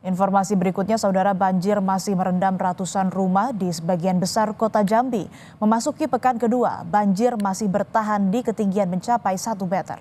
Informasi berikutnya, saudara, banjir masih merendam ratusan rumah di sebagian besar kota Jambi. Memasuki pekan kedua, banjir masih bertahan di ketinggian mencapai 1 meter.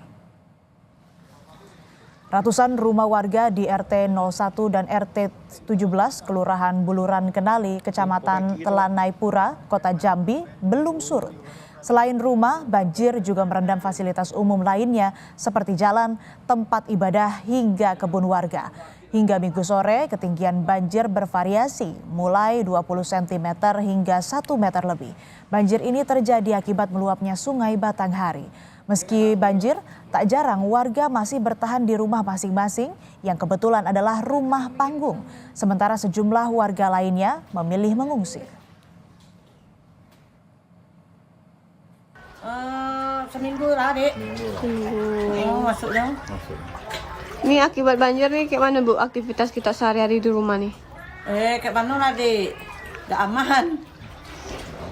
Ratusan rumah warga di RT 01 dan RT 17, Kelurahan Buluran Kenali, Kecamatan Telanaipura, Kota Jambi, belum surut. Selain rumah, banjir juga merendam fasilitas umum lainnya seperti jalan, tempat ibadah, hingga kebun warga. Hingga Minggu sore, ketinggian banjir bervariasi, mulai 20 cm hingga 1 meter lebih. Banjir ini terjadi akibat meluapnya Sungai Batanghari. Meski banjir, tak jarang warga masih bertahan di rumah masing-masing yang kebetulan adalah rumah panggung. Sementara sejumlah warga lainnya memilih mengungsi. Seminggu lah, Dek. Oh, masuknya. Ini akibat banjir nih, kayak mana Bu aktivitas kita sehari-hari di rumah nih? Kayak mana lah, Dek? Gak aman.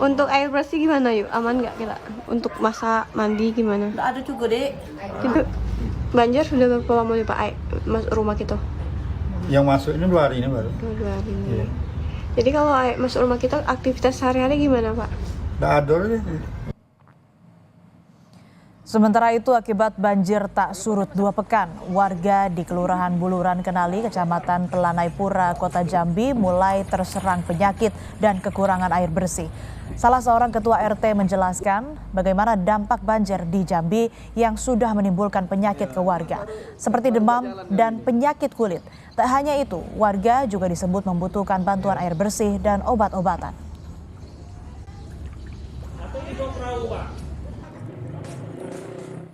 Untuk air bersih gimana yuk? Aman nggak kira? Untuk masak, mandi gimana? Gak ada juga, Dek. Itu banjir sudah berapa lama nih Pak air masuk rumah kita? Yang masuk ini 2 hari ini baru. 2 hari ini. Iya. Jadi kalau air masuk rumah kita, aktivitas sehari-hari gimana Pak? Nggak ada deh. Sementara itu, akibat banjir tak surut 2 pekan, warga di Kelurahan Buluran Kenali, Kecamatan Telanaipura, Kota Jambi mulai terserang penyakit dan kekurangan air bersih. Salah seorang ketua RT menjelaskan bagaimana dampak banjir di Jambi yang sudah menimbulkan penyakit ke warga, seperti demam dan penyakit kulit. Tak hanya itu, warga juga disebut membutuhkan bantuan air bersih dan obat-obatan.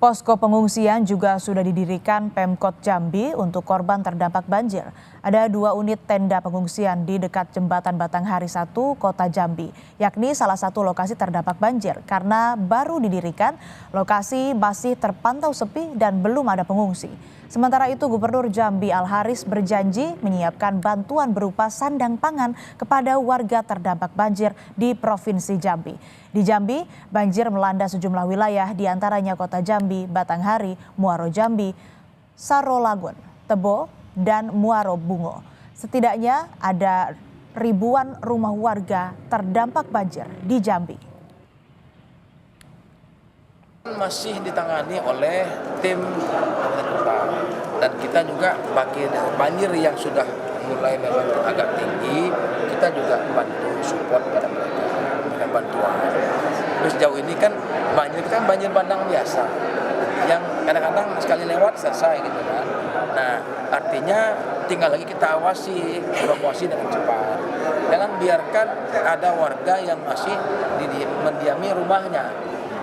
Posko pengungsian juga sudah didirikan Pemkot Jambi untuk korban terdampak banjir. Ada 2 unit tenda pengungsian di dekat Jembatan Batanghari 1, Kota Jambi, yakni salah satu lokasi terdampak banjir. Karena baru didirikan, lokasi masih terpantau sepi dan belum ada pengungsi. Sementara itu, Gubernur Jambi Al-Haris berjanji menyiapkan bantuan berupa sandang pangan kepada warga terdampak banjir di Provinsi Jambi. Di Jambi, banjir melanda sejumlah wilayah, diantaranya Kota Jambi, Batanghari, Muaro Jambi, Sarolagun, Tebo, dan Muaro Bungo. Setidaknya ada ribuan rumah warga terdampak banjir di Jambi. Masih ditangani oleh tim kabupaten kota, dan kita juga bagi banjir yang sudah mulai memang agak tinggi, kita juga bantu support pada mereka dengan bantuan. Terus sejauh ini kan banjir kita kan banjir bandang biasa, yang kadang-kadang sekali lewat selesai gitu kan. Nah, artinya tinggal lagi kita awasi, evakuasi dengan cepat. Jangan biarkan ada warga yang masih mendiami rumahnya.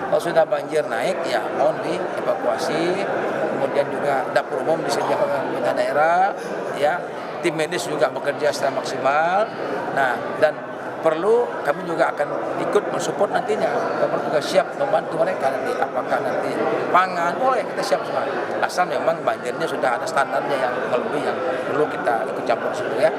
Kalau sudah banjir naik, ya mohon dievakuasi. Kemudian juga dapur umum disediakan oleh pemerintah daerah, ya. Tim medis juga bekerja secara maksimal. Nah, dan perlu kami juga akan ikut mensupport nantinya. Kami juga siap membantu mereka nanti. Apakah nanti pangan, boleh kita siap semua. Asal memang banjirnya sudah ada standarnya yang lebih yang perlu kita ikut campur situ ya.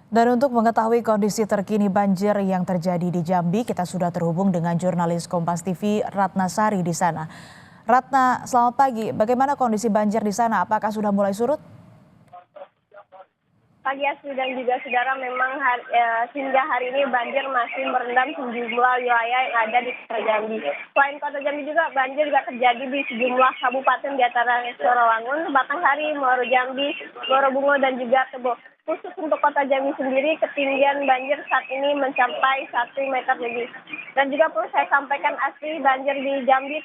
Dan untuk mengetahui kondisi terkini banjir yang terjadi di Jambi, kita sudah terhubung dengan jurnalis Kompas TV Ratna Sari di sana. Ratna, selamat pagi. Bagaimana kondisi banjir di sana? Apakah sudah mulai surut? Pagi Asri dan juga saudara, memang hingga hari ini banjir masih merendam sejumlah wilayah yang ada di Kota Jambi. Selain Kota Jambi juga banjir juga terjadi di sejumlah kabupaten di antaranya Sarolagun, Batanghari, Muaro Jambi, Muaro Bungo, dan juga Tebo. Khusus untuk Kota Jambi sendiri, ketinggian banjir saat ini mencapai 1 meter lebih. Dan juga perlu saya sampaikan Asri, banjir di Jambi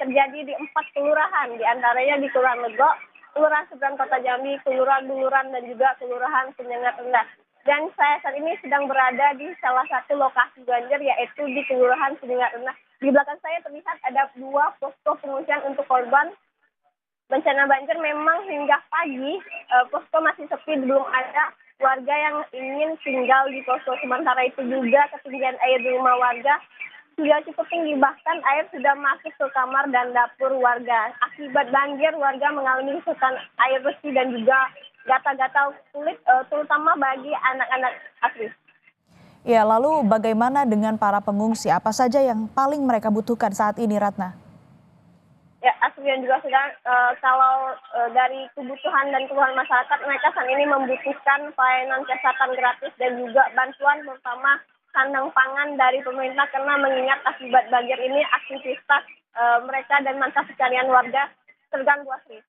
terjadi di 4 kelurahan, di antaranya di Kelurahan Lego, Kelurahan Seberang Kota Jambi, Kelurahan Buluran, dan juga Kelurahan Penyengat Rendah. Dan saya saat ini sedang berada di salah satu lokasi banjir, yaitu di Kelurahan Penyengat Rendah. Di belakang saya terlihat ada 2 posko pengungsian untuk korban bencana banjir. Memang hingga pagi posko masih sepi, belum ada warga yang ingin tinggal di posko. Sementara itu juga ketinggian air di rumah warga sudah cukup tinggi, bahkan air sudah masuk ke kamar dan dapur warga. Akibat banjir, warga mengalami kesulitan air bersih dan juga gatal-gatal kulit, terutama bagi anak-anak Asri. Ya, lalu bagaimana dengan para pengungsi? Apa saja yang paling mereka butuhkan saat ini, Ratna? Ya, Asrian juga sudah kalau dari kebutuhan dan keluhan masyarakat, mereka saat ini membutuhkan pelayanan kesehatan gratis dan juga bantuan terutama sandang pangan dari pemerintah karena mengingat akibat banjir ini aktivitas mereka dan mata pencarian warga terganggu, Asri.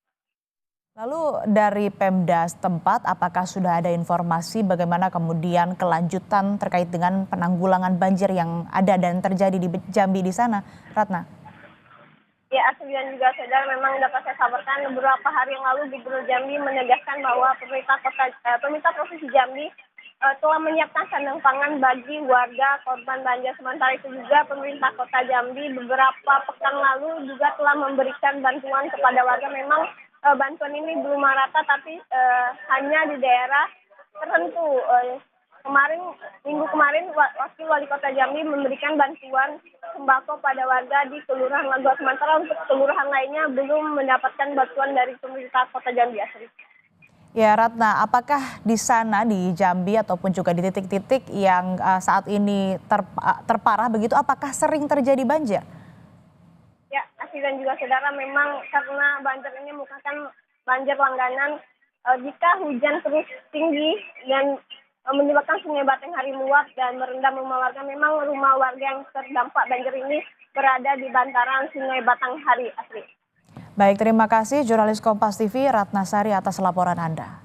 Lalu dari Pemda setempat, apakah sudah ada informasi bagaimana kemudian kelanjutan terkait dengan penanggulangan banjir yang ada dan terjadi di Jambi di sana, Ratna? Ya, Asrian juga saudara, memang dapat saya sabarkan beberapa hari yang lalu Gubernur Jambi menegaskan bahwa pemerintah Provinsi Jambi telah menyiapkan sandang pangan bagi warga korban banjir. Sementara itu juga pemerintah Kota Jambi beberapa pekan lalu juga telah memberikan bantuan kepada warga. Memang bantuan ini belum merata tapi hanya di daerah tertentu. Minggu kemarin Wakil Wali Kota Jambi memberikan bantuan sembako pada warga di Kelurahan Lagoa. Sementara untuk kelurahan lainnya belum mendapatkan bantuan dari pemerintah Kota Jambi, Asri. Ya Ratna, apakah di sana di Jambi ataupun juga di titik-titik yang saat ini terparah begitu, apakah sering terjadi banjir? Ya, Asri dan juga saudara, memang karena banjir ini merupakan banjir langganan. Jika hujan terus tinggi dan menyebabkan Sungai Batanghari meluap dan merendam rumah warga, memang rumah warga yang terdampak banjir ini berada di bantaran Sungai Batanghari, Asri. Baik, terima kasih jurnalis Kompas TV Ratna Sari atas laporan Anda.